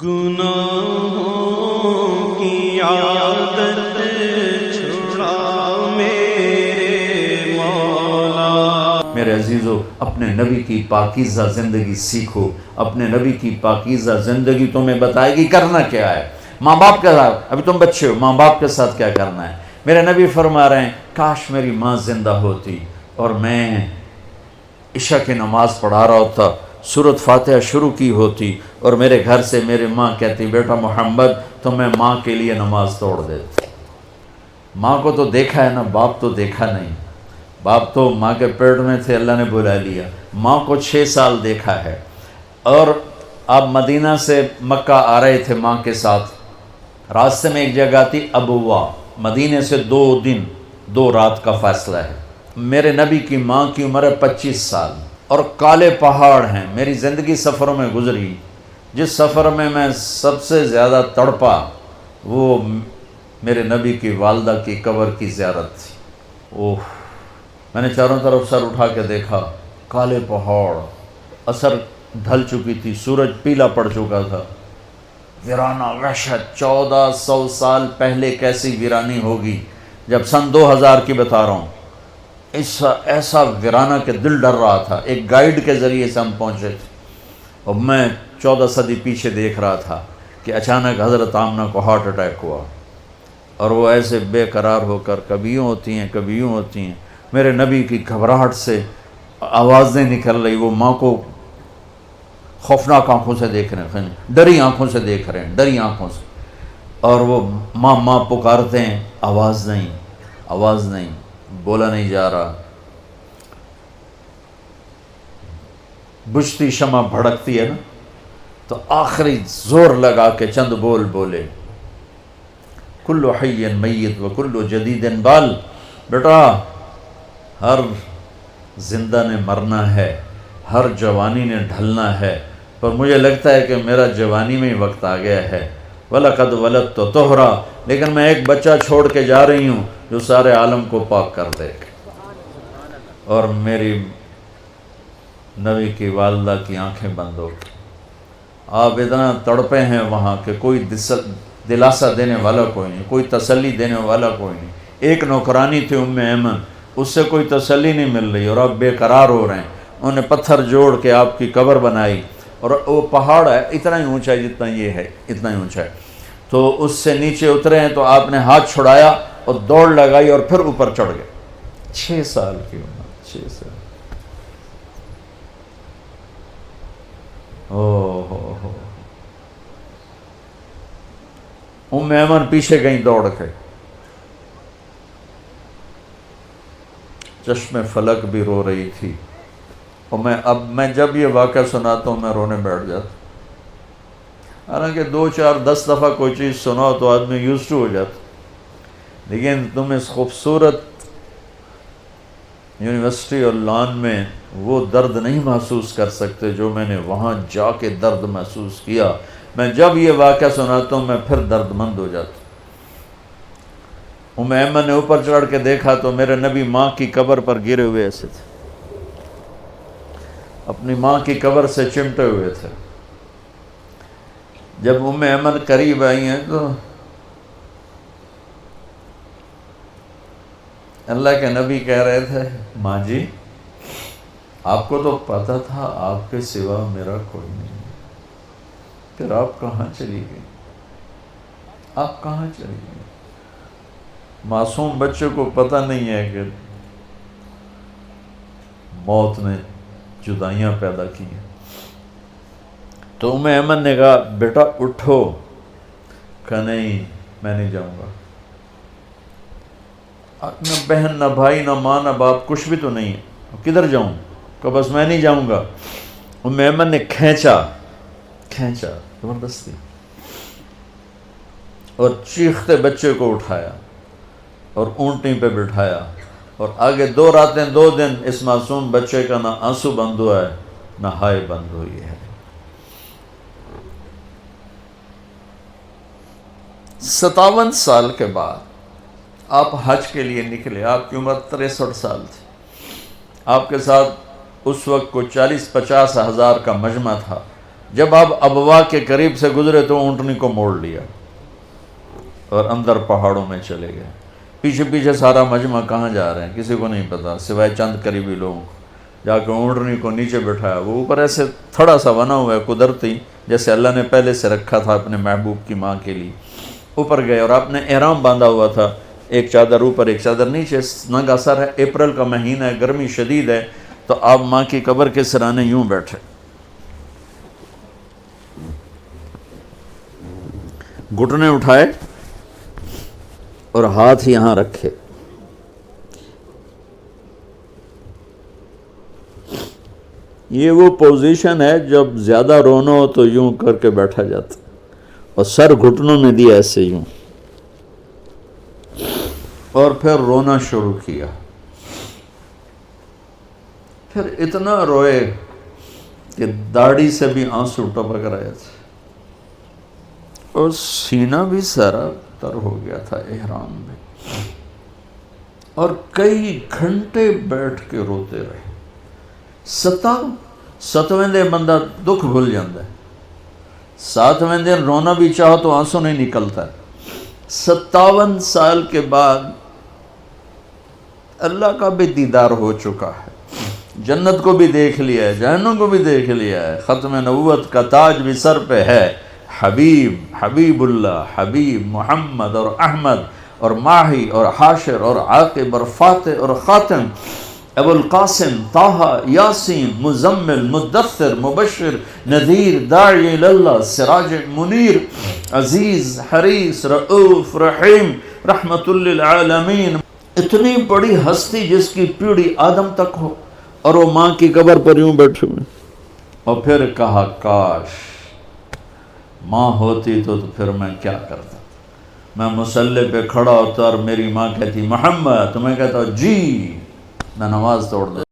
گناہوں کی عادت چھڑا میرے مولا۔ میرے عزیزو، اپنے نبی کی پاکیزہ زندگی سیکھو۔ اپنے نبی کی پاکیزہ زندگی تمہیں بتائے گی کرنا کیا ہے۔ ماں باپ کے ساتھ، ابھی تم بچے ہو، ماں باپ کے ساتھ کیا کرنا ہے۔ میرے نبی فرما رہے ہیں کاش میری ماں زندہ ہوتی اور میں عشاء کی نماز پڑھا رہا ہوتا، سورۃ فاتحہ شروع کی ہوتی اور میرے گھر سے میری ماں کہتی بیٹا محمد تو میں ماں کے لیے نماز توڑ دیتی۔ ماں کو تو دیکھا ہے نا، باپ تو دیکھا نہیں۔ باپ تو ماں کے پیٹ میں تھے، اللہ نے بلا لیا۔ ماں کو 6 سال دیکھا ہے، اور آپ مدینہ سے مکہ آ رہے تھے ماں کے ساتھ۔ راستے میں ایک جگہ تھی ابوا، مدینے سے 2 دن 2 رات کا فاصلہ ہے۔ میرے نبی کی ماں کی عمر ہے 25 سال، اور کالے پہاڑ ہیں۔ میری زندگی سفروں میں گزری، جس سفر میں میں سب سے زیادہ تڑپا وہ میرے نبی کی والدہ کی قبر کی زیارت تھی۔ اوہ، میں نے چاروں طرف سر اٹھا کے دیکھا، کالے پہاڑ، عصر ڈھل چکی تھی، سورج پیلا پڑ چکا تھا، ویرانہ وحشت۔ 1400 سال پہلے کیسی ویرانی ہوگی، جب سن 2000 کی بتا رہا ہوں، ایسا ویرانہ کہ دل ڈر رہا تھا۔ ایک گائیڈ کے ذریعے سے ہم پہنچے تھے، اور میں 14 صدی پیچھے دیکھ رہا تھا کہ اچانک حضرت آمنہ کو ہارٹ اٹیک ہوا، اور وہ ایسے بے قرار ہو کر کبھی یوں ہوتی ہیں کبھی یوں ہوتی ہیں۔ میرے نبی کی گھبراہٹ سے آوازیں نکل رہی، وہ ماں کو خوفناک آنکھوں سے دیکھ رہے ہیں، ڈری آنکھوں سے دیکھ رہے ہیں، ڈری آنکھوں سے، اور وہ ماں ماں پکارتے ہیں، آواز نہیں، آواز نہیں، بولا نہیں جا رہا۔ بجھتی شمع بھڑکتی ہے نا، تو آخری زور لگا کے چند بول بولے، کل حی میت و کل جدید بال۔ بیٹا ہر زندہ نے مرنا ہے، ہر جوانی نے ڈھلنا ہے، پر مجھے لگتا ہے کہ میرا جوانی میں ہی وقت آ گیا ہے۔ وَلَقَدْ وَلَدْتُ طُہْرًا، لیکن میں ایک بچہ چھوڑ کے جا رہی ہوں جو سارے عالم کو پاک کر دے۔ اور میری نبی کی والدہ کی آنکھیں بند ہو گئی۔ آپ اتنا تڑپے ہیں وہاں کہ کوئی دلاسا دینے والا کوئی نہیں، کوئی تسلی دینے والا کوئی نہیں۔ ایک نوکرانی تھی ام ایمن، اس سے کوئی تسلی نہیں مل رہی، اور آپ بے قرار ہو رہے ہیں۔ انہوں نے پتھر جوڑ کے آپ کی قبر بنائی، اور وہ پہاڑ ہے اتنا ہی اونچا ہے جتنا یہ ہے، اتنا ہی اونچا ہے، تو اس سے نیچے اترے ہیں، تو آپ نے ہاتھ چھڑایا اور دوڑ لگائی اور پھر اوپر چڑھ گئے۔ 6 سال کی عمر، 6 سال۔ اوہ، ام ایمن پیچھے گئیں دوڑ کے، چشم فلک بھی رو رہی تھی، اور میں جب یہ واقعہ سناتا ہوں میں رونے بیٹھ جاتا ہوں۔ حالانکہ 2 4 10 دفعہ کوئی چیز سناؤ تو آدمی یوزڈ ہو جاتا، لیکن تم اس خوبصورت یونیورسٹی اور لان میں وہ درد نہیں محسوس کر سکتے جو میں نے وہاں جا کے درد محسوس کیا۔ میں جب یہ واقعہ سناتا ہوں میں پھر درد مند ہو جاتا ہوں۔ ام ایمن نے اوپر چڑھ کے دیکھا تو میرے نبی ماں کی قبر پر گرے ہوئے ایسے تھے، اپنی ماں کی قبر سے چمٹے ہوئے تھے۔ جب ام ایمن قریب آئی ہیں تو اللہ کے نبی کہہ رہے تھے ماں جی آپ کو تو پتہ تھا آپ کے سوا میرا کوئی نہیں، پھر آپ کہاں چلی گئی؟ آپ کہاں چلی گئی؟ معصوم بچے کو پتہ نہیں ہے کہ موت نے جدائیاں پیدا کی ہیں۔ تو ام ایمن نے کہا بیٹا اٹھو، کہا نہیں میں نہیں جاؤں گا، نہ بہن نہ بھائی نہ ماں نہ باپ کچھ بھی تو نہیں ہے، کدھر جاؤں؟ کہ بس میں نہیں جاؤں گا۔ ام ایمن نے کھینچا زبردستی، اور چیختے بچے کو اٹھایا اور اونٹنی پہ بٹھایا، اور آگے 2 راتیں 2 دن اس معصوم بچے کا نہ آنسو بند ہوا ہے نہ ہائے بند ہوئی ہے۔ 57 سال کے بعد آپ حج کے لیے نکلے، آپ کی عمر 63 سال تھی، آپ کے ساتھ اس وقت کو 40-50 ہزار کا مجمع تھا، جب آپ ابوا کے قریب سے گزرے تو اونٹنی کو موڑ لیا اور اندر پہاڑوں میں چلے گئے. پیچھے پیچھے سارا مجمع کہاں جا رہے ہیں کسی کو نہیں پتا سوائے چند قریبی لوگوں. جا کے اونٹنی کو نیچے بٹھایا. وہ اوپر ایسے تھوڑا سا بنا ہوا ہے قدرتی جیسے اللہ نے پہلے سے رکھا تھا اپنے محبوب کی ماں کے لیے. اوپر گئے اور آپ نے احرام باندھا ہوا تھا, ایک چادر اوپر ایک چادر نیچے, ننگا سر ہے, اپریل کا مہینہ ہے, گرمی شدید ہے, تو آپ ماں کی قبر کے سرانے یوں بیٹھے, گھٹنے اٹھائے اور ہاتھ یہاں رکھے. یہ وہ پوزیشن ہے جب زیادہ رونا ہو تو یوں کر کے بیٹھا جاتا, اور سر گھٹنوں میں دیا ایسے یوں, اور پھر رونا شروع کیا. پھر اتنا روئے کہ داڑھی سے بھی آنسو ٹپک رہے تھے, اور سینہ بھی سارا تر ہو گیا تھا احرام میں, اور کئی گھنٹے بیٹھ کے روتے رہے. 7ویں دن بندہ دکھ بھول جاتا ہے, 7ویں دن رونا بھی چاہو تو آنسو نہیں نکلتا ہے. 57 سال کے بعد اللہ کا بھی دیدار ہو چکا ہے, جنت کو بھی دیکھ لیا ہے, جہنم کو بھی دیکھ لیا ہے, ختم نبوت کا تاج بھی سر پہ ہے. حبیب اللہ, حبیب محمد اور احمد اور ماہی اور حاشر اور عاقب اور فاتح اور خاتم, ابو القاسم, طٰہٰ, یاسین, مزمل, مدثر, مبشر, نذیر, داعی اللہ, سراج منیر, عزیز, حریص, رؤوف, رحیم, رحمت للعالمین. اتنی بڑی ہستی جس کی پیڑھی آدم تک ہو, اور وہ ماں کی قبر پر یوں بیٹھے ہوئے. اور پھر کہا کاش ماں ہوتی تو پھر میں کیا کرتا. میں مصلی پہ کھڑا ہوتا اور میری ماں کہتی محمد, تو میں کہتا جی, میں نماز توڑ دیتا.